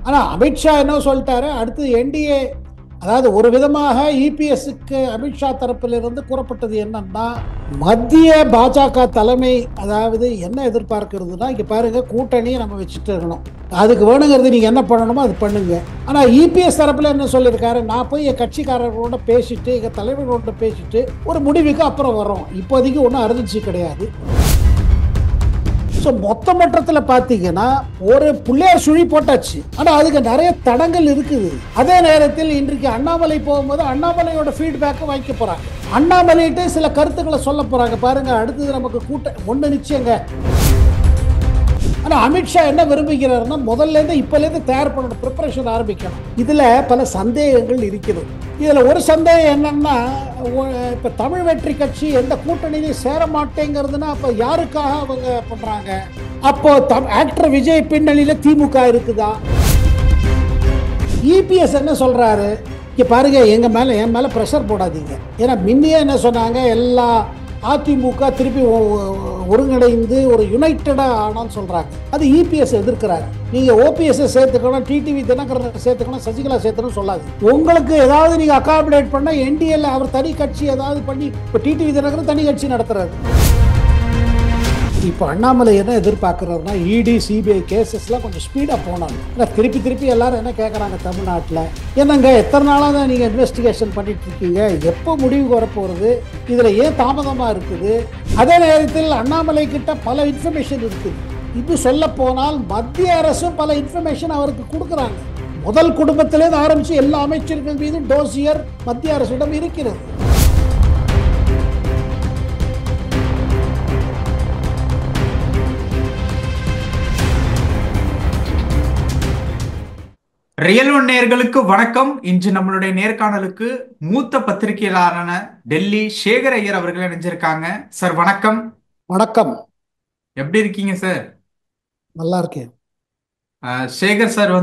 ஆனால் அமித்ஷா என்ன சொல்லிட்டாரு, அடுத்து என்டிஏ, அதாவது ஒரு விதமாக இபிஎஸ்க்கு அமித்ஷா தரப்பிலிருந்து கூறப்பட்டது என்னன்னா, மத்திய பாஜக தலைமை அதாவது என்ன எதிர்பார்க்கிறதுனா, இங்க பாருங்க கூட்டணி நம்ம வச்சுட்டு இருக்கணும், அதுக்கு வேணுங்கிறது நீங்க என்ன பண்ணணுமோ அது பண்ணுங்க. ஆனா இபிஎஸ் தரப்புல என்ன சொல்லியிருக்காரு, நான் போய் என் கட்சிக்காரர்களோட பேசிட்டு எங்க தலைவர்களோட பேசிட்டு ஒரு முடிவுக்கு அப்புறம் வரோம், இப்போதைக்கு ஒன்றும் அர்ஜென்சி கிடையாது. ஸோ மொத்த மட்டத்தில் பார்த்தீங்கன்னா ஒரு புள்ளையார் சுழி போட்டாச்சு, ஆனால் அதுக்கு நிறைய தடங்கள் இருக்குது. அதே நேரத்தில் இன்றைக்கு அண்ணாமலை போகும்போது அண்ணாமலையோட ஃபீட்பேக்கை வாங்கிக்க போகிறாங்க, அண்ணாமலையிட்டு சில கருத்துக்களை சொல்ல போகிறாங்க. பாருங்க, அடுத்தது நமக்கு ஒன்று நிச்சயங்க. ஆனால் அமித்ஷா என்ன விரும்புகிறாருன்னா, முதல்லேருந்து இப்போலேருந்து தயார் பண்ணணும், ப்ரிப்பரேஷன் ஆரம்பிக்கணும். இதில் பல சந்தேகங்கள் இருக்கிறது. இதில் ஒரு சந்தேகம் என்னன்னா, இப்போ தமிழ் வெற்றி கட்சி எந்த கூட்டணியிலையும் சேர மாட்டேங்கிறதுனா அப்போ யாருக்காக அவங்க பண்ணுறாங்க? அப்போ ஆக்டர் விஜய் பின்னணியில் திமுக இருக்குதா? இபிஎஸ் என்ன சொல்கிறாரு, இங்கே பாருங்க, என் மேலே ப்ரெஷர் போடாதீங்க. ஏன்னா முன்னையே என்ன சொன்னாங்க, எல்லா அதிமுக திருப்பி ஒருங்கிணைந்து ஒரு யுனைட்டடாக ஆனான்னு சொல்கிறாங்க. அது இபிஎஸ் எதிர்க்கிறாரு. நீங்கள் ஓபிஎஸ் சேர்த்துக்கணும், டிடிவி தினகரன் சேர்த்துக்கணும், சசிகலா சேர்த்துக்கணும் சொல்லாது. உங்களுக்கு ஏதாவது நீங்கள் அகாமடேட் பண்ணால் என்டிஏல அவர் தனி கட்சி ஏதாவது பண்ணி, இப்போ டிடிவி தினகரன் தனி கட்சி நடத்துறாரு. இப்போ அண்ணாமலை என்ன எதிர்பார்க்குறாருன்னா, இடி சிபிஐ கேசஸ்லாம் கொஞ்சம் ஸ்பீடாக போனாங்க. திருப்பி எல்லாரும் என்ன கேட்குறாங்க தமிழ்நாட்டில், என்னங்க எத்தனை நாளாக தான் நீங்கள் இன்வெஸ்டிகேஷன் பண்ணிட்டு இருக்கீங்க, எப்போ முடிவுக்கு வரப்போகிறது, இதில் ஏன் தாமதமாக இருக்குது? அதே நேரத்தில் அண்ணாமலை கிட்ட பல இன்ஃபர்மேஷன் இருக்குது. இது சொல்ல போனால் மத்திய அரசும் பல இன்ஃபர்மேஷன் அவருக்கு கொடுக்குறாங்க. முதல் குடும்பத்திலேருந்து ஆரம்பித்து எல்லா அமைச்சர்கள் மீதும் டோசியர் மத்திய அரசிடம் இருக்கிறது. ரியல் ஒன் நேயர்களுக்கு வணக்கம். இன்று நம்மளுடைய நேர்காணலுக்கு மூத்த பத்திரிகையாளரான டெல்லி சேகர் ஐயர் அவர்கள் இணைஞ்சிருக்காங்க. சார் வணக்கம். வணக்கம். எப்படி இருக்கீங்க சார்? நல்லா இருக்கேன். சேகர் சார்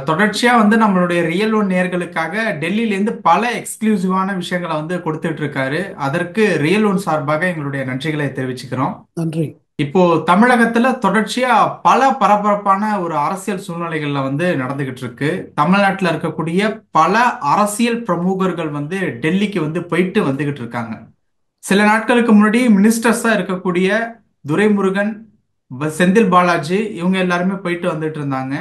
தொடர்ச்சியா நம்மளுடைய ரியல் ஒன் நேயர்களுக்காக டெல்லியிலேருந்து பல எக்ஸ்க்ளூசிவான விஷயங்களை கொடுத்துட்டு இருக்காரு. அதற்கு ரியல் ஒன் சார்பாக எங்களுடைய நன்றிகளை தெரிவிச்சுக்கிறோம். நன்றி. இப்போ தமிழகத்துல தொடர்ச்சியா பல பரபரப்பான ஒரு அரசியல் சூழ்நிலைகள்ல நடந்துகிட்டு இருக்கு. தமிழ்நாட்டுல இருக்கக்கூடிய பல அரசியல் பிரமுகர்கள் டெல்லிக்கு போயிட்டு வந்துகிட்டு இருக்காங்க. சில நாட்களுக்கு முன்னாடி மினிஸ்டர்ஸா இருக்கக்கூடிய துரைமுருகன், செந்தில் பாலாஜி இவங்க எல்லாருமே போயிட்டு வந்துட்டு இருந்தாங்க.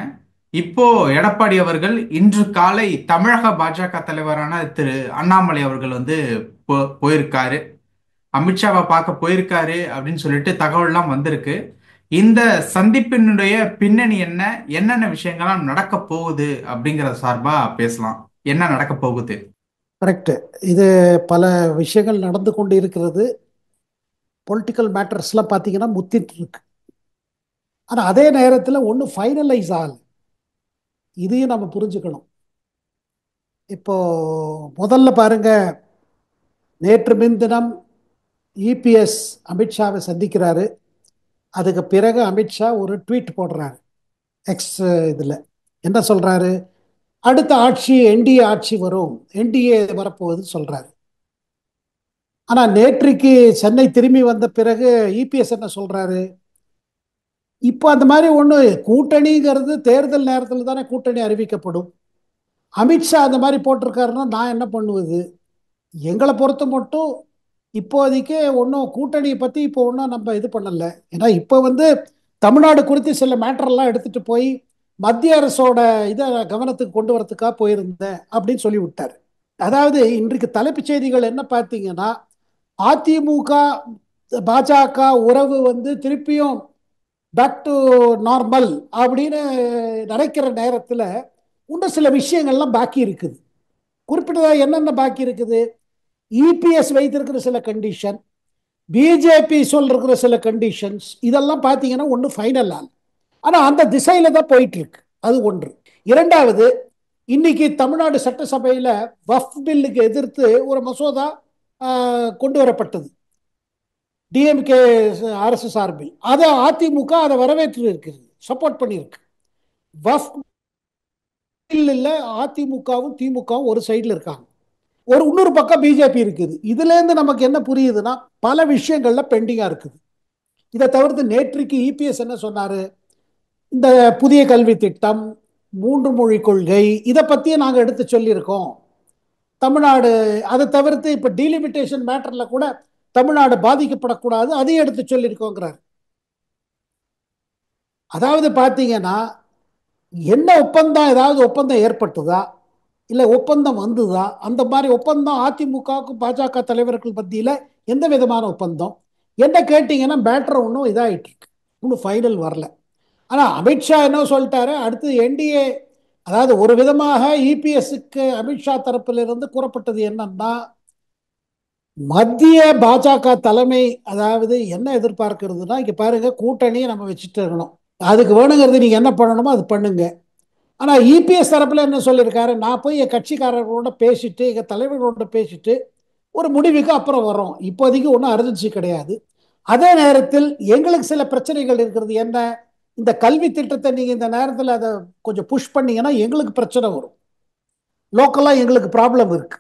இப்போ எடப்பாடி அவர்கள் இன்று காலை தமிழக பாஜக தலைவரான திரு அண்ணாமலை அவர்கள் போயிருக்காரு, அமித்ஷாவை பார்க்க போயிருக்காரு அப்படின்னு சொல்லிட்டு தகவல்லாம் வந்திருக்கு. இந்த சந்திப்பினுடைய பின்னணி என்ன, என்னென்ன விஷயங்கள்லாம் நடக்க போகுது அப்படிங்கிற சார்பா பேசலாம். என்ன நடக்க போகுது? கரெக்டு. இது பல விஷயங்கள் நடந்து கொண்டு இருக்கிறது. பொலிட்டிக்கல் மேட்டர்ஸ்லாம் பார்த்தீங்கன்னா முத்திட்டு இருக்கு. ஆனால் அதே நேரத்தில் ஒன்றும் ஃபைனலைஸ் ஆகல, இதையும் நம்ம புரிஞ்சுக்கணும். இப்போ முதல்ல பாருங்க, நேற்று முன்தினம் இபிஎஸ் அமித்ஷாவை சந்திக்கிறாரு. அதுக்கு பிறகு அமித்ஷா ஒரு ட்வீட் போடுறாரு எக்ஸ் இதில். என்ன சொல்கிறாரு, அடுத்த ஆட்சி என்டிஏ ஆட்சி வரும், என்டிஏ வரப்போகுதுன்னு சொல்கிறாரு. ஆனால் நேற்றைக்கு சென்னை திரும்பி வந்த பிறகு இபிஎஸ் என்ன சொல்கிறாரு, இப்போ அந்த மாதிரி ஒன்று கூட்டணிங்கிறது தேர்தல் நேரத்தில் தானே கூட்டணி அறிவிக்கப்படும். அமித்ஷா அந்த மாதிரி போட்டிருக்காருன்னா நான் என்ன பண்ணுவது? எங்களை பொறுத்த மட்டும் இப்போதைக்கு ஒன்றும் கூட்டணியை பற்றி இப்போ ஒன்றும் நம்ம இது பண்ணலை. ஏன்னா இப்போ தமிழ்நாடு குறித்து சில மேட்டரெல்லாம் எடுத்துகிட்டு போய் மத்திய அரசோட இதை கவனத்துக்கு கொண்டு வரத்துக்காக போயிருந்தேன் அப்படின்னு சொல்லி விட்டார். அதாவது இன்றைக்கு தலைப்புச் செய்திகள் என்ன பார்த்தீங்கன்னா, அதிமுக பாஜக உறவு திருப்பியும் பேக் டு நார்மல் அப்படின்னு நினைக்கிற நேரத்தில் இன்னும் சில விஷயங்கள்லாம் பாக்கி இருக்குது. குறிப்பிட்டதாக என்னென்ன பாக்கி இருக்குது, இபிஎஸ் வைத்திருக்கிற சில கண்டிஷன், பிஜேபி சொல்லிருக்கிற சில கண்டிஷன்ஸ், இதெல்லாம் பார்த்தீங்கன்னா ஒன்று ஃபைனல் ஆகல. ஆனால் அந்த திசையில் தான் போயிட்டு இருக்கு. அது ஒன்று. இரண்டாவது, இன்னைக்கு தமிழ்நாடு சட்டசபையில் வஃப் பில்லுக்கு எதிர்த்து ஒரு மசோதா கொண்டு வரப்பட்டது டிஎம்கே அரசு சார்பில். அதை அதிமுக அதை வரவேற்று இருக்கிறது, சப்போர்ட் பண்ணியிருக்கு. வஃப் பில்லில் அதிமுகவும் திமுகவும் ஒரு சைடில் இருக்காங்க, இன்னொரு பக்கம் பிஜேபி இருக்குது. இதுலேருந்து நமக்கு என்ன புரியுதுன்னா, பல விஷயங்கள்ல பெண்டிங்காக இருக்குது. இதை தவிர்த்து நேற்றைக்கு இபிஎஸ் என்ன சொன்னார், இந்த புதிய கல்வி திட்டம், மூன்று மொழி கொள்கை இதை பற்றியும் நாங்கள் எடுத்து சொல்லியிருக்கோம். தமிழ்நாடு அதை தவிர்த்து இப்போ டீலிமிட்டேஷன் மேட்டரில் கூட தமிழ்நாடு பாதிக்கப்படக்கூடாது, அதையும் எடுத்து சொல்லியிருக்கோங்கிறார். அதாவது பார்த்தீங்கன்னா, என்ன ஒப்பந்தம், ஏதாவது ஒப்பந்தம் ஏற்பட்டுதா இல்லை ஒப்பந்தம் வந்துதா? அந்த மாதிரி ஒப்பந்தம் அதிமுகவுக்கும் பாஜக தலைவர்கள் மத்தியில் எந்த விதமான ஒப்பந்தம் என்ன கேட்டிங்கன்னா மேட்ரு ஒன்றும் இதாகிட்டு இருக்கு, இன்னும் ஃபைனல் வரல. ஆனால் அமித்ஷா என்ன சொல்லிட்டாரு, அடுத்து என்டிஏ, அதாவது ஒரு விதமாக இபிஎஸ்க்கு அமித்ஷா தரப்பிலிருந்து கூறப்பட்டது என்னன்னா, மத்திய பாஜக தலைமை அதாவது என்ன எதிர்பார்க்கிறதுனா, இங்கே பாருங்க கூட்டணியை நம்ம வச்சுட்டு இருக்கணும், அதுக்கு வேணுங்கிறது நீங்கள் என்ன பண்ணணுமோ அது பண்ணுங்க. ஆனால் இபிஎஸ் தரப்பில் என்ன சொல்லியிருக்காரு, நான் போய் என் கட்சிக்காரர்களோட பேசிட்டு எங்கள் தலைவர்களோட பேசிட்டு ஒரு முடிவுக்கு அப்புறம் வரோம், இப்போதைக்கு ஒன்றும் அர்ஜென்சி கிடையாது. அதே நேரத்தில் எங்களுக்கு சில பிரச்சனைகள் இருக்கிறது. என்ன, இந்த கல்வி திட்டத்தை நீங்கள் இந்த நேரத்தில் அதை கொஞ்சம் புஷ் பண்ணீங்கன்னா எங்களுக்கு பிரச்சனை வரும், லோக்கலாக எங்களுக்கு ப்ராப்ளம் இருக்கு,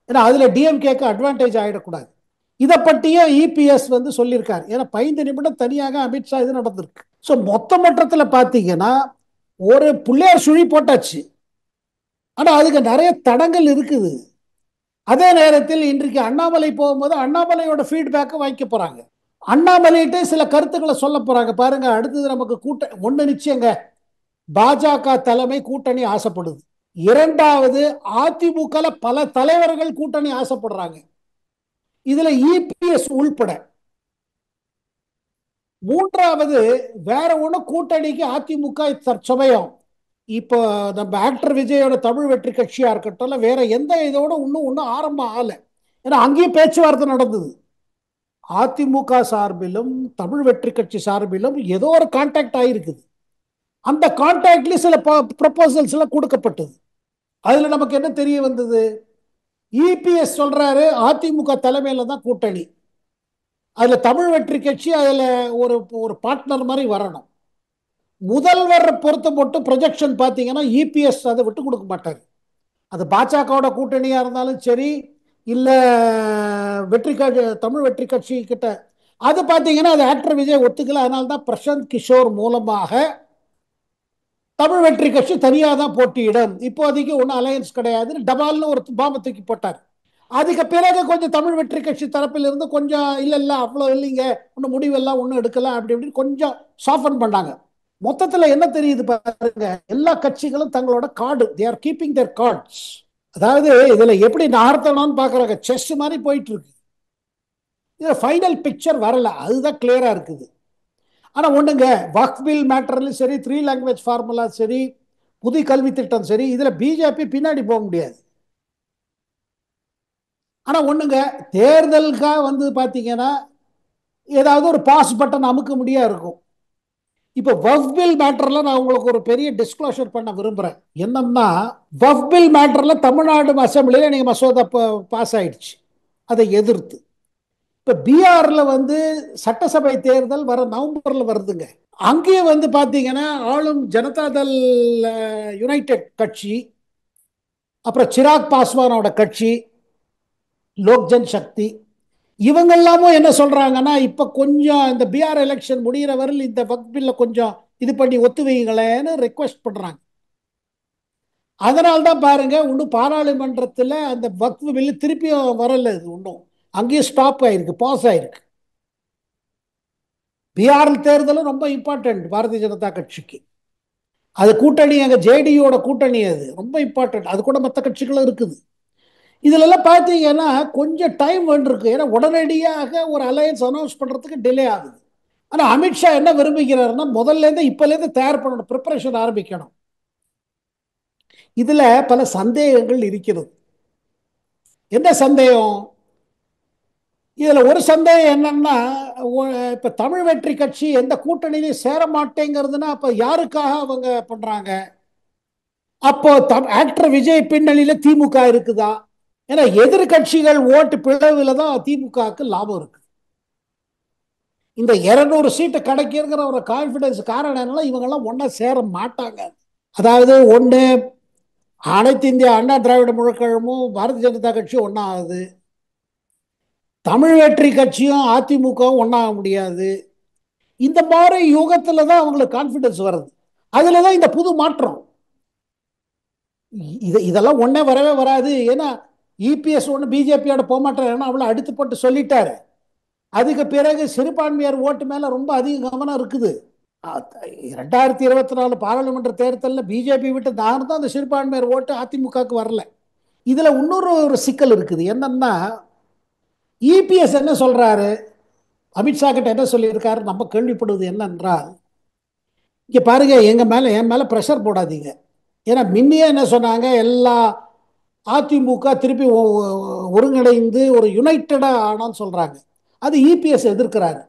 ஏன்னா அதில் டிஎம்கேக்கு அட்வான்டேஜ் ஆகிடக்கூடாது. இதை பற்றியே இபிஎஸ் வந்து சொல்லியிருக்காரு. ஏன்னா 5 நிமிடம் தனியாக அமித்ஷா இது நடந்திருக்கு. ஸோ மொத்த மட்டத்தில் பார்த்தீங்கன்னா ஒரு பிள்ளையார் சுழி போட்டாச்சு, ஆனால் அதுக்கு நிறைய தடங்கள் இருக்குது. அதே நேரத்தில் இன்றைக்கு அண்ணாமலை போகும்போது அண்ணாமலையோட ஃபீட்பேக்கை வாங்கிக்க போறாங்க, அண்ணாமலையிட்டே சில கருத்துக்களை சொல்ல போறாங்க. பாருங்க, அடுத்தது நமக்கு ஒண்ணு நிச்சயங்க, பாஜக தலைமை கூட்டணி ஆசைப்படுது. இரண்டாவது, அதிமுக பல தலைவர்கள் கூட்டணி ஆசைப்படுறாங்க, இதுல இபிஎஸ் உள்பட. மூன்றாவது, வேற ஒண்ணு கூட்டணிக்கு அதிமுக தற்சமயம் இப்போ நம்ம ஆக்டர் விஜயோட தமிழ் வெற்றி கட்சியா இருக்கட்டும், இல்ல வேற எந்த இதோட இன்னும் ஆரம்பம் ஆகல. ஏன்னா அங்கேயும் பேச்சுவார்த்தை நடந்தது, அதிமுக சார்பிலும் தமிழ் வெற்றி கட்சி சார்பிலும் ஏதோ ஒரு கான்டாக்ட் ஆயிருக்குது. அந்த கான்டாக்ட்ல சில ப்ரொபோசல்ஸ் எல்லாம் கொடுக்கப்பட்டது. அதுல நமக்கு என்ன தெரிய வந்தது, இபிஎஸ் சொல்றாரு அதிமுக தலைமையில தான் கூட்டணி, அதுல தமிழ் வெற்றி கட்சி அதுல ஒரு ஒரு பார்ட்னர் மாதிரி வரணும். முதல்வர் பொறுத்த மட்டும் ப்ரொஜெக்ஷன் பார்த்தீங்கன்னா இபிஎஸ் அதை விட்டு கொடுக்க மாட்டார். அது பாஜகவோட கூட்டணியா இருந்தாலும் சரி, இல்ல வெற்றி கட்சி தமிழ் வெற்றி கட்சி கிட்ட, அது பார்த்தீங்கன்னா அது ஆக்டர் விஜய் ஒத்துக்கல. அதனால தான் பிரசாந்த் கிஷோர் மூலமாக தமிழ் வெற்றி கட்சி தனியாக தான் போட்டியிடும், இப்போதைக்கு ஒன்றும் அலையன்ஸ் கிடையாது, டபால்னு ஒரு பாம்பை தூக்கி போட்டார். அதுக்கு பிறகு கொஞ்சம் தமிழ் வெற்றி கட்சி தரப்பில் இருந்து கொஞ்சம் இல்ல இல்ல அவ்வளோ இல்லைங்க, ஒன்றும் முடிவெல்லாம் ஒன்றும் எடுக்கலாம் அப்படி இப்படின்னு கொஞ்சம் சாஃபன் பண்ணாங்க. மொத்தத்தில் என்ன தெரியுது பாருங்க, எல்லா கட்சிகளும் தங்களோட card, they are keeping their cards. அதாவது இதுல எப்படி நகர்த்தணும்னு பாக்குறாங்க, செஸ் மாதிரி போயிட்டு இருக்கு. இதுல ஃபைனல் பிக்சர் வரல, அதுதான் கிளியரா இருக்குது. ஆனா ஒண்ணுங்க, வக்ஃப் பில் மேட்டர்லயும் சரி, 3 லாங்குவேஜ் ஃபார்முலா சரி, புதிய கல்வி திட்டம் சரி, இதுல பிஜேபி பின்னாடி போக முடியாது. ஆனா ஒண்ணுங்க, தேர்தலுக்காக வந்து பாத்தீங்கன்னா ஏதாவது ஒரு பாஸ் பட்டன் அமுக்க முடியா இருக்கும். இப்போ வக்ஃப் பில் மேட்டர்ல நான் உங்களுக்கு ஒரு பெரிய டிஸ்க்ளோஷர் பண்ண விரும்புறேன். என்னன்னா, வக்ஃப் பில் மேட்டர்ல தமிழ்நாடு அசம்பிளில நீங்க மசோதா பாஸ் ஆயிடுச்சு, அதை எதிர்த்து. இப்ப பீகார்ல வந்து சட்டசபை தேர்தல் வர நவம்பர்ல வருதுங்க. அங்கேயே வந்து பாத்தீங்கன்னா ஆளும் ஜனதாதள் யுனைடெட் கட்சி, அப்புறம் சிராக் பாஸ்வானோட கட்சி லோக் ஜன் சக்தி, இவங்க எல்லாமும் என்ன சொல்றாங்கன்னா, இப்ப கொஞ்சம் இந்த பீகார் எலெக்ஷன் முடிகிற வரையில் இந்த வக்ஃப் பில்ல கொஞ்சம் இது பண்ணி ஒத்து வைங்களேன்னு ரெக்வெஸ்ட் பண்றாங்க. அதனால தான் பாருங்க, இன்னும் பாராளுமன்றத்தில் அந்த வக்ஃப் பில்லு திருப்பியும் வரல, இது இன்னும் அங்கேயும் ஸ்டாப் ஆயிருக்கு, பாஸ் ஆயிருக்கு. பீகார் தேர்தலும் ரொம்ப இம்பார்ட்டன்ட் பாரதிய ஜனதா கட்சிக்கு. அது கூட்டணி, அங்கே ஜேடியோட கூட்டணி, அது ரொம்ப இம்பார்ட்டன்ட். அது கூட மற்ற கட்சிகளும் இருக்குது. இதுல எல்லாம் பார்த்தீங்கன்னா கொஞ்சம் டைம் வேண்டியிருக்கு, ஏன்னா உடனடியாக ஒரு அலையன்ஸ் அனௌன்ஸ் பண்றதுக்கு டிலே ஆகுது. ஆனால் அமித்ஷா என்ன விரும்புகிறாருன்னா, முதல்ல இருந்து இப்பலேருந்து தயார் பண்ணணும், ப்ரிப்பரேஷன் ஆரம்பிக்கணும். இதுல பல சந்தேகங்கள் இருக்கிறது. என்ன சந்தேகம்? இதுல ஒரு சந்தேகம் என்னன்னா, இப்ப தமிழ் வெற்றி கட்சி எந்த கூட்டணியிலையும் சேர மாட்டேங்கிறதுனா அப்ப யாருக்காக அவங்க பண்றாங்க? அப்போ ஆக்டர் விஜய் பின்னணியில திமுக இருக்குதா? ஏன்னா எதிர்கட்சிகள் ஓட்டு பிளவுல தான் திமுகவுக்கு லாபம் இருக்கு. இந்த 200 சீட்டு கிடைக்கிற ஒரு கான்பிடன்ஸ் காரணம் என்னன்னா, இவங்க எல்லாம் ஒன்னா சேர மாட்டாங்க. அதாவது ஒண்ணு, அனைத்து இந்திய அண்ணா திராவிட முழக்கழகமும் பாரதிய ஜனதா கட்சியும் ஒன்னா ஆகுது, தமிழ் வெற்றி கட்சியும் அதிமுகவும் ஒன்னாக முடியாது. இந்த மாதிரி யுகத்துல தான் அவங்களுக்கு கான்பிடன்ஸ் வருது. அதுலதான் இந்த புது மாற்றம். இதெல்லாம் ஒன்றே வரவே வராது. ஏன்னா இபிஎஸ் ஒன்று பிஜேபியோட போகமாட்டார், ஏன்னா அவ்வளோ அடுத்து போட்டு சொல்லிட்டாரு. அதுக்கு பிறகு சிறுபான்மையார் ஓட்டு மேலே ரொம்ப அதிக கவனம் இருக்குது. 2024 பாராளுமன்ற தேர்தலில் பிஜேபி விட்டு நான் தான் அந்த சிறுபான்மையார் ஓட்டு அதிமுகவுக்கு வரல. இதில் இன்னொரு ஒரு சிக்கல் இருக்குது. என்னன்னா இபிஎஸ் என்ன சொல்றாரு, அமித்ஷா கிட்ட என்ன சொல்லியிருக்காரு, நம்ம கேள்விப்படுவது என்னென்றால், இங்கே பாருங்க என் மேலே ப்ரெஷர் போடாதீங்க. ஏன்னா முன்னையே என்ன சொன்னாங்க, எல்லா அதிமுக திருப்பி ஒருங்கிணைந்து ஒரு யுனைட்டடா ஆனான்னு சொல்றாங்க. அது இபிஎஸ் எதிர்க்கிறாரு.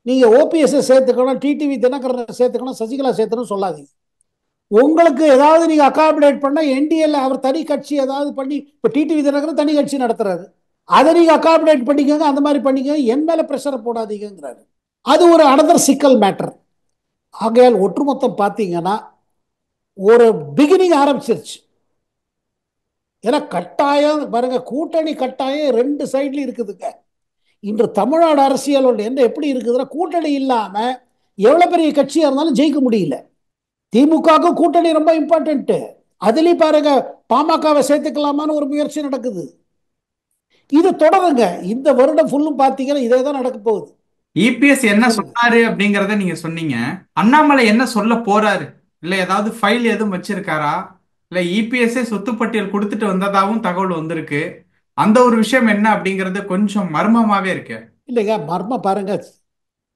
நீங்க ஓபிஎஸ் சேர்த்துக்கணும், டிடிவி தினகரன் சேர்த்துக்கணும், சசிகலா சேர்த்துக்கணும் சொல்லாதீங்க. உங்களுக்கு ஏதாவது நீங்க அகாமடேட் பண்ண என்டிஏல அவர் தனி கட்சி ஏதாவது பண்ணி, இப்ப டிடிவி தினகரன் தனி கட்சி நடத்துறாரு, அதை நீங்க அகாமடேட் பண்ணிக்கோங்க, அந்த மாதிரி பண்ணிக்கோங்க, என் மேல பிரஷர் போடாதீங்கிறாரு. அது ஒரு அனதர் சிக்கல் மேட்டர். ஆகையால் ஒட்டுமொத்தம் பார்த்தீங்கன்னா ஒரு பிகினிங் ஆரம்பிச்சிருச்சு. ஏன்னா கட்டாயம் பாருங்க, கூட்டணி கட்டாயம் ரெண்டு சைட்ல இருக்குதுங்க. இன்று தமிழ்நாடு அரசியல் என்ன எப்படி இருக்குதுன்னா, கூட்டணி இல்லாம எவ்வளவு பெரிய கட்சியா இருந்தாலும் ஜெயிக்க முடியல. திமுகவுக்கு கூட்டணி ரொம்ப இம்பார்ட்டன்ட். அதுலயும் பாருங்க, பாமகவை சேர்த்துக்கலாமான்னு ஒரு முயற்சி நடக்குது. இது தொடருங்க. இந்த வருடம் ஃபுல்லும் பாத்தீங்கன்னா இதே தான் நடக்க போகுது. இபிஎஸ் என்ன சொல்லுங்க. சொன்னாரு அப்படிங்கறத நீங்க சொன்னீங்க. அண்ணாமலை என்ன சொல்ல போறாரு? இல்ல ஏதாவது ஃபைல் எதுவும் வச்சிருக்காரா? இல்ல இபிஎஸ்ஏ சொத்து பட்டியல் கொடுத்துட்டு வந்ததாகவும் தகவல் வந்திருக்கு. அந்த ஒரு விஷயம் என்ன அப்படிங்கறது கொஞ்சம் மர்மமாவே இருக்கு. இல்லைங்க, மர்ம பாருங்க.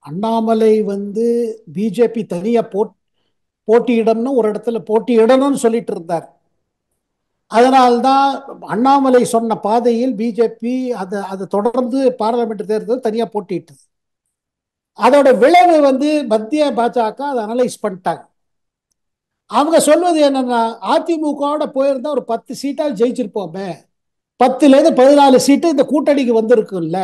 அண்ணாமலை பிஜேபி தனியா போட்டியிடம்னு ஒரு இடத்துல போட்டியிடணும்னு சொல்லிட்டு இருந்தார். அதனால்தான் அண்ணாமலை சொன்ன பாதையில் பிஜேபி அதை தொடர்ந்து பாராளுமன்ற தேர்தல் தனியா போட்டியிட்டது. அதோட விளைவு மத்திய பாஜக அதை அனலைஸ் பண்ணிட்டாங்க. அவங்க சொல்வது என்னன்னா, அதிமுகவோட போயிருந்தா ஒரு 10 சீட்டா ஜெயிச்சிருப்போமே, 10ல இருந்து 14 சீட்டு இந்த கூட்டணிக்கு வந்திருக்குல்ல,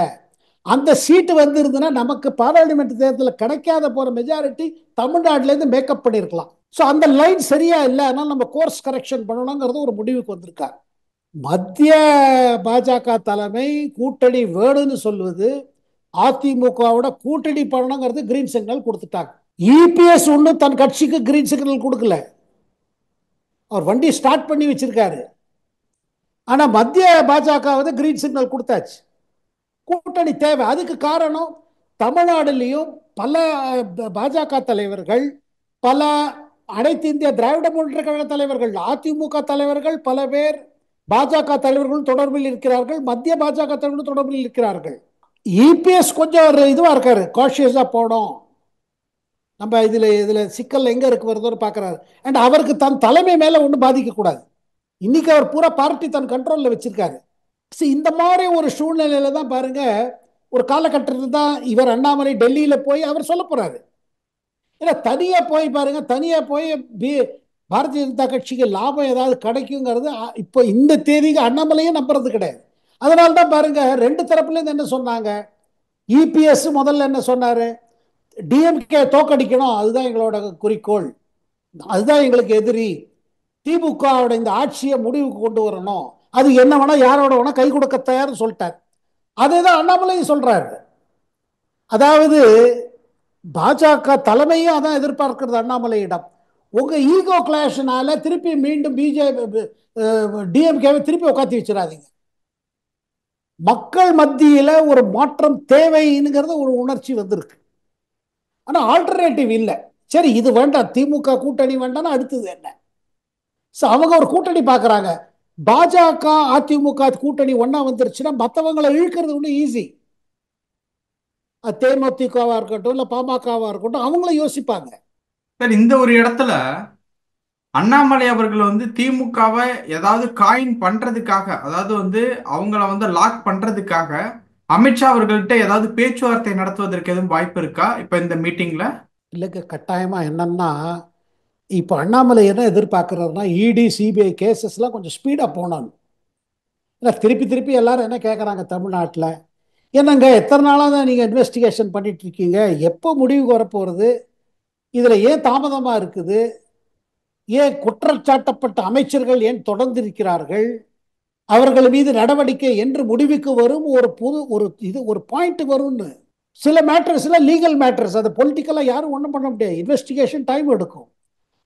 அந்த சீட்டு வந்திருந்ததுன்னா நமக்கு பாராளுமன்ற தேர்தலில் கிடைக்காத போற மெஜாரிட்டி தமிழ்நாட்டில இருந்து மேக்கப் பண்ணிருக்கலாம். ஸோ அந்த லைன் சரியா இல்லை, அதனால நம்ம கோர்ஸ் கரெக்ஷன் பண்ணணுங்கிறது ஒரு முடிவுக்கு வந்திருக்காங்க. மத்திய பாஜக தலைமை கூட்டணி வேணும்னு சொல்வது, அதிமுகவோட கூட்டணி பண்ணணுங்கிறது கிரீன் சிக்னல் கொடுத்துட்டாங்க. இபிஎஸ் ஒன்னும் தன் கட்சிக்கு கிரீன் சிக்னல் கொடுக்கல, அவர் வண்டி ஸ்டார்ட் பண்ணி வச்சிருக்காரு. ஆனா மத்திய பாஜக கிரீன் சிக்னல் கொடுத்தாச்சு, கூட்டணி தேவை. அதுக்கு காரணம் தமிழ்நாடுலையும் பல பாஜக தலைவர்கள், பல அனைத்து இந்திய திராவிட முன்னேற்ற கழக தலைவர்கள், அதிமுக தலைவர்கள் பல பேர் பாஜக தலைவர்கள் தொடர்பில் இருக்கிறார்கள், மத்திய பாஜக தலைவர்கள் தொடர்பில் இருக்கிறார்கள். இபிஎஸ் கொஞ்சம் ஒரு இதுவா இருக்காரு, காஷியஸா போனோம், நம்ம இதுல இதுல சிக்கல் எங்க இருக்கு வருதோன்னு பாக்குறாரு. அண்ட் அவருக்கு தன் தலைமை மேல ஒன்றும் பாதிக்க கூடாது. இன்னைக்கு அவர் பூரா பார்ட்டி தன் கண்ட்ரோல்ல வச்சிருக்காரு. இந்த மாதிரி ஒரு சூழ்நிலையில தான் பாருங்க, ஒரு காலகட்டத்தில் தான் இவர் அண்ணாமலை டெல்லியில போய் அவர் சொல்ல போறாரு. ஏன்னா தனியா போய் பாருங்க, தனியா போய் பாரதிய ஜனதா கட்சிக்கு லாபம் ஏதாவது கிடைக்குங்கிறது இப்போ இந்த தேதிக்கு அண்ணாமலையும் நம்புறது கிடையாது. அதனால தான் பாருங்க, ரெண்டு தரப்புல இருந்து என்ன சொன்னாங்க. இபிஎஸ் முதல்ல என்ன சொன்னாரு, டிஎம்கே தோக்கடிக்கணும், அதுதான் எங்களோட குறிக்கோள், அதுதான் எங்களுக்கு எதிரி, திமுகவோட இந்த ஆட்சியை முடிவுக்கு கொண்டு வரணும், அது என்ன வேணா யாரோட வேணா கை கொடுக்க தயார்னு சொல்லிட்டார். அதேதான் அண்ணாமலையும் சொல்றாரு. அதாவது பாஜக தலைமையும் அதான் எதிர்பார்க்கிறது அண்ணாமலையிடம். உங்க ஈகோ கிளாஷ்னால திருப்பி மீண்டும் பிஜேபி டிஎம்கேவை திருப்பி உட்காத்தி வச்சிடாதீங்க. மக்கள் மத்தியில ஒரு மாற்றம் தேவைங்கிறது ஒரு உணர்ச்சி வந்திருக்கு. ஆனா ஆல்டர்னேட்டிவ் இல்லை. சரி இது வேண்டாம், திமுக கூட்டணி வேண்டாம்னா அடுத்தது என்ன? அவங்க ஒரு கூட்டணி பாக்குறாங்க. பாஜக அதிமுக கூட்டணி ஒன்னா வந்துருச்சுன்னா மற்றவங்களை இழுக்கிறது ஒண்ணு ஈஸி. தேமுதிகவா இருக்கட்டும் இல்ல பாமகவா இருக்கட்டும், அவங்களும் யோசிப்பாங்க. சார், இந்த ஒரு இடத்துல அண்ணாமலை அவர்கள் திமுகவை ஏதாவது காயின் பண்றதுக்காக, அதாவது அவங்கள லாக் பண்றதுக்காக அமித்ஷா அவர்கள்ட்ட ஏதாவது பேச்சுவார்த்தை நடத்துவதற்கு எதுவும் வாய்ப்பு இருக்கா இப்ப இந்த மீட்டிங்ல? இல்லைங்க, கட்டாயமா. என்னன்னா இப்போ அண்ணாமலை என்ன எதிர்பார்க்கிறாருன்னா, இடி சிபிஐ கேசஸ்லாம் கொஞ்சம் ஸ்பீடா போனாங்க. இல்லை திருப்பி திருப்பி எல்லாரும் என்ன கேட்குறாங்க தமிழ்நாட்டில், என்னங்க எத்தனை நாளாக தான் நீங்கள் இன்வெஸ்டிகேஷன் பண்ணிட்டு இருக்கீங்க, எப்போ முடிவுக்கு வரப்போகிறது, இதில் ஏன் தாமதமாக இருக்குது, ஏன் குற்றச்சாட்டப்பட்ட அமைச்சர்கள் ஏன் தொடர்ந்து இருக்கிறார்கள், அவர்கள் மீது நடவடிக்கை என்று முடிவுக்கு வரும் ஒரு புது ஒரு இது ஒரு பாயிண்ட் வரும்னு. சில மேட்டர்ஸ்ல லீகல் மேட்டர்ஸ், அது பொலிட்டிக்கலா யாரும் ஒன்றும் பண்ண முடியாது, இன்வெஸ்டிகேஷன் டைம் எடுக்கும்.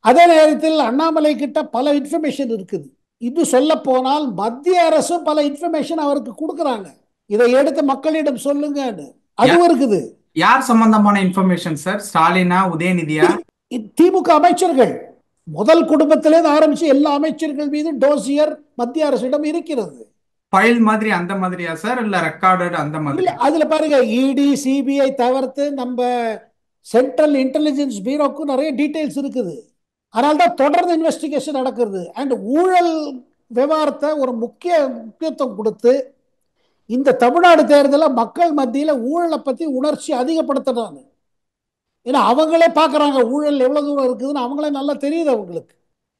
அதே நேரத்தில் அண்ணாமலை கிட்ட பல இன்ஃபர்மேஷன் இருக்குது. இது சொல்ல போனால் மத்திய அரசும் பல இன்ஃபர்மேஷன் அவருக்கு கொடுக்குறாங்க, இதை எடுத்து மக்களிடம் சொல்லுங்கன்னு. யா- அதுவும் இருக்குது. யார் சம்பந்தமான இன்ஃபர்மேஷன் சார்? ஸ்டாலினா, உதயநிதியா? திமுக அமைச்சர்கள் முதல் குடும்பத்திலேருந்து ஆரம்பிச்சு எல்லா அமைச்சர்கள் மீது டோசியர் மத்திய அரசிடம் இருக்கிறது. ஃபைல் மாதிரி அந்த மாதிரியா சார், இல்ல ரெக்கார்டட் அந்த இல்ல, மாதிரியா? அதுல பாருங்க, இடி சிபிஐ தவிர்த்து நம்ம சென்ட்ரல் இன்டெலிஜென்ஸ் பியூரோக்கு நிறைய டீடைல்ஸ் இருக்குது. அதனால தான் தொடர்ந்து இன்வெஸ்டிகேஷன் நடக்கிறது. அண்ட் ஊழல் விவகாரத்தை ஒரு முக்கியத்துவம் கொடுத்து இந்த தமிழ்நாடு தேர்தலில் மக்கள் மத்தியில் ஊழலை பற்றி உணர்ச்சி அதிகப்படுத்துறாங்க. ஏன்னா அவங்களே பார்க்குறாங்க ஊழல் எவ்வளோ தூரம் இருக்குதுன்னு, அவங்களே நல்லா தெரியுது அவங்களுக்கு.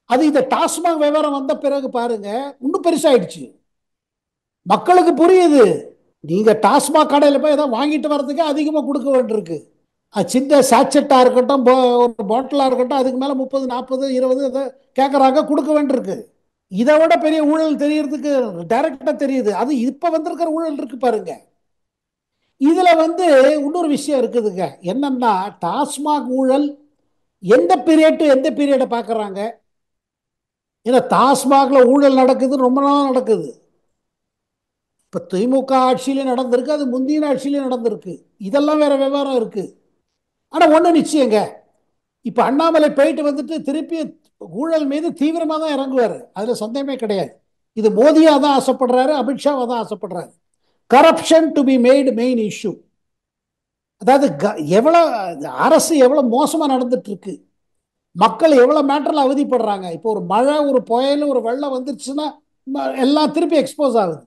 அது இந்த டாஸ்மாக் விவகாரம் வந்த பிறகு பாருங்க இன்னும் பெருசாயிடுச்சு. மக்களுக்கு புரியுது, நீங்க டாஸ்மாக் கடையில் போய் ஏதாவது வாங்கிட்டு வர்றதுக்கு அதிகமாக கொடுக்க வேண்டியிருக்கு. அது சின்ன சாச்செட்டாக இருக்கட்டும், ஒரு பாட்டிலாக இருக்கட்டும், அதுக்கு மேலே 30 40 20 அதை கேட்குறாங்க, கொடுக்க வேண்டியிருக்கு. இதை விட பெரிய ஊழல் தெரியறதுக்கு டைரக்டா தெரியுது. அது இப்ப வந்திருக்கிற ஊழல் இருக்கு பாருங்க. இதுல இன்னொரு விஷயம் இருக்குதுங்க. என்னன்னா டாஸ்மாக் ஊழல் எந்த பீரியட் எந்த பீரியட பாக்குறாங்க. ஏன்னா டாஸ்மாக்ல ஊழல் நடக்குது, ரொம்ப நாள் நடக்குது. இப்ப திமுக ஆட்சியிலே நடந்திருக்கு, அது முந்தின ஆட்சியிலே நடந்திருக்கு. இதெல்லாம் வேற விவகாரம் இருக்கு. ஆனா ஒண்ணு நிச்சயங்க, இப்ப அண்ணாமலை போயிட்டு வந்துட்டு திருப்பி ஊழல் மீது தீவிரமா தான் இறங்குவாரு, அதுல சந்தேகமே கிடையாது. இது மோடியா தான் ஆசைப்படுறாரு, அமித்ஷாவா தான் ஆசைப்படுறாரு. Corruption to be made main issue. அதாவது எவ்வளவு அரசு எவ்வளவு மோசமா நடந்துட்டு இருக்கு, மக்கள் எவ்வளவு மேட்டர்ல அவதிப்படுறாங்க. இப்போ ஒரு மழை, ஒரு புயல், ஒரு வெள்ளம் வந்துருச்சுன்னா எல்லாம் திருப்பி எக்ஸ்போஸ் ஆகுது.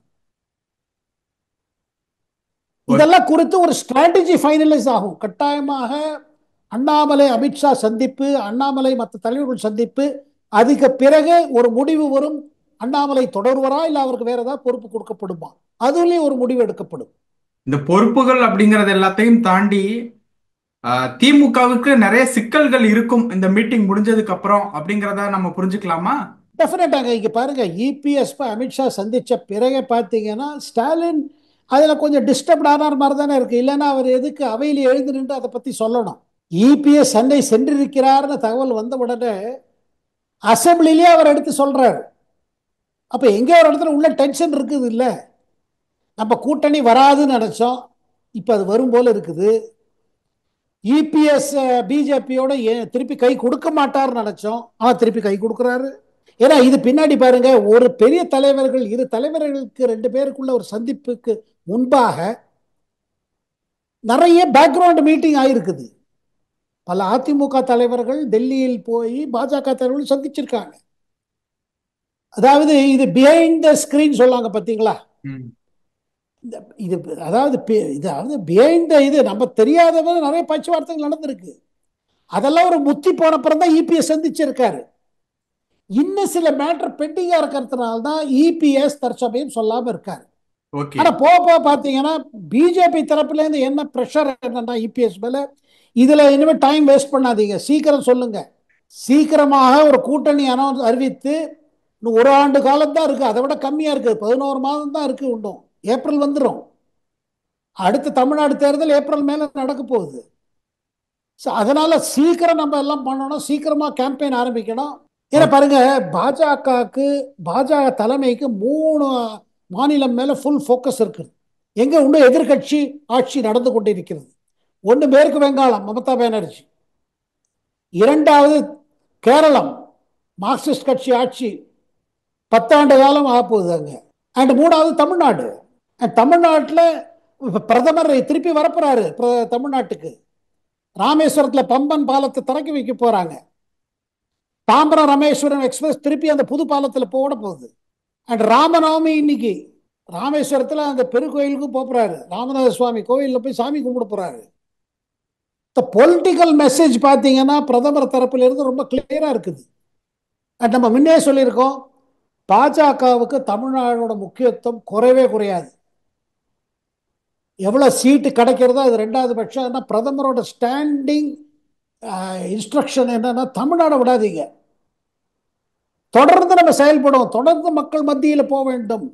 ஓகே. இதெல்லாம் குறித்து ஒரு ஸ்ட்ராட்டஜி ஃபைனலைஸ் ஆகும் கட்டாயமாக. அண்ணாமலை அமித்ஷா சந்திப்பு, அண்ணாமலை மற்ற தலைவர்கள் சந்திப்பு, அதுக்கு பிறகு ஒரு முடிவு வரும். அண்ணாமலை தொடர்வரா இல்ல அவருக்கு வேற ஏதாவது பொறுப்பு கொடுக்கப்படுமா, அதுலயும் ஒரு முடிவு எடுக்கப்படும். இந்த பொறுப்புகள் அப்படிங்கறது எல்லாத்தையும் தாண்டி திமுகவுக்கு நிறைய சிக்கல்கள் இருக்கும் இந்த மீட்டிங் முடிஞ்சதுக்கு அப்புறம் அப்படிங்கிறத நம்ம புரிஞ்சுக்கலாமா? டெஃபினட்டாங்க. இங்க பாருங்க, இபிஎஸ் அமித்ஷா சந்திச்ச பிறகு பார்த்தீங்கன்னா ஸ்டாலின் அதுல கொஞ்சம் டிஸ்டர்ப்ட் ஆனார் மாதிரி தானே இருக்கு. இல்லைன்னா அவர் எதுக்கு அவையில் எழுந்து நின்று அதை பத்தி சொல்லணும். இபிஎஸ் சென்னை சென்றிருக்கிறார்னு தகவல் வந்த உடனே அசம்பிளிலேயே அவர் எடுத்து சொல்றாரு. அப்ப எங்கே ஒரு இடத்துல உள்ள டென்ஷன் இருக்குது இல்ல. நம்ம கூட்டணி வராதுன்னு நினைச்சோம், இப்ப அது வரும் போல இருக்குது. இபிஎஸ் பிஜேபியோட திருப்பி கை கொடுக்க மாட்டார்னு நினைச்சோம், அவன் திருப்பி கை கொடுக்கிறாரு. ஏன்னா இது பின்னாடி பாருங்க, ஒரு பெரிய தலைவர்கள், இரு தலைவர்களுக்கு ரெண்டு பேருக்குள்ள ஒரு சந்திப்புக்கு முன்பாக நிறைய பேக்ரவுண்ட் மீட்டிங் ஆயிருக்குது. பல அதிமுக தலைவர்கள் டெல்லியில் போய் பாஜக தலைவர்கள் சந்திச்சிருக்காங்க. அதாவது இது பிஹைண்ட் த ஸ்கிரீன் சொல்லாங்க பாத்தீங்களா. ம். இது அதாவது இது பிஹைண்ட் இது நம்ம தெரியாதவங்க நிறைய பேச்சுவார்த்தைகள் நடந்திருக்கு. அதெல்லாம் ஒரு முத்தி போன அப்புறம் தான் இபிஎஸ் சந்திச்சிருக்காரு. இன்னும் சில மேட்டர் பெண்டிங்கா இருக்கிறதுனால தான் இபிஎஸ் தற்சமயம் சொல்லாம இருக்காரு. ஓகே. ஆனா போக போக பாத்தீங்கன்னா பிஜேபி தரப்புல இருந்து என்ன பிரஷர் என்னன்னா இபிஎஸ் மேல, இதுல இனிமே டைம் வேஸ்ட் பண்ணாதீங்க, சீக்கிரம் சொல்லுங்க. சீக்கிரமாக ஒரு கூட்டணி அறிவித்து, இன்னும் ஒரு ஆண்டு காலம் தான் இருக்கு, அதை விட கம்மியா இருக்கு, 11 மாதம் தான் இருக்கு. இன்னும் ஏப்ரல் வந்துடும். அடுத்த தமிழ்நாடு தேர்தல் ஏப்ரல் மேல நடக்க போகுது. அதனால சீக்கிரம் நம்ம எல்லாம் பண்ணணும், சீக்கிரமா கேம்பெயின் ஆரம்பிக்கணும். ஏன்னா ஓகே. பாருங்க, பாஜகவுக்கு, பாஜக தலைமைக்கு 3 மாநிலம் மேல ஃபுல் ஃபோக்கஸ் இருக்கு. எங்க இன்னும் எதிர்கட்சி ஆட்சி நடந்து கொண்டிருக்கிறது. ஒன்று மேற்கு வங்காளம் மமதா பானர்ஜி, இரண்டாவது கேரளம் மார்க்சிஸ்ட் கட்சி ஆட்சி 10 ஆண்டு காலம் ஆகப்போகுது அங்க. அண்ட் மூணாவது தமிழ்நாடு. தமிழ்நாட்டில் பிரதமர் திருப்பி வரப்போறாரு தமிழ்நாட்டுக்கு. ராமேஸ்வரத்தில் பம்பன் பாலத்தை திறக்கி வைக்க போறாங்க. தாம்பரம் ராமேஸ்வரம் எக்ஸ்பிரஸ் திருப்பி அந்த புது பாலத்தில் போட போகுது. அண்ட் ராமநவமி இன்னைக்கு ராமேஸ்வரத்தில் அந்த பெருக்கோயிலுக்கு போறாரு, ராமநாத சுவாமி கோயிலில் போய் சாமி கும்பிட போறாரு. பொலிட்டிக்கல் மெசேஜ் பார்த்தீங்கன்னா பிரதமர் தரப்பில் இருந்து ரொம்ப கிளியரா இருக்குது. அண்ட் நம்ம முன்னே சொல்லியிருக்கோம், பாஜகவுக்கு தமிழ்நாடோட முக்கியத்துவம் குறைவே குறையாது. எவ்வளவு சீட்டு கிடைக்கிறதோ அது ரெண்டாவது பட்சம். பிரதமரோட ஸ்டாண்டிங் இன்ஸ்ட்ரக்ஷன் என்னன்னா, தமிழ்நாடு விடாதீங்க, தொடர்ந்து நம்ம செயல்படும், தொடர்ந்து மக்கள் மத்தியில் போக வேண்டும்.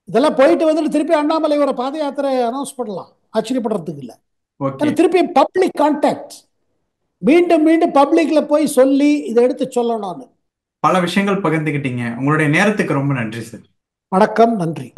இதெல்லாம் போயிட்டு வந்துட்டு திருப்பி அண்ணாமலை ஒரு பாத யாத்திரை அனௌன்ஸ் பண்ணலாம், ஆச்சரியப்படுறதுக்கு இல்லை. ஓகே. திருப்பி பப்ளிக் கான்டாக்ட், மீண்டும் மீண்டும் பப்ளிக்ல போய் சொல்லி இதை எடுத்து சொல்லணும். பல விஷயங்கள் பகிர்ந்துக்கிட்டீங்க. உங்களுடைய நேரத்துக்கு ரொம்ப நன்றி சார். வணக்கம், நன்றி.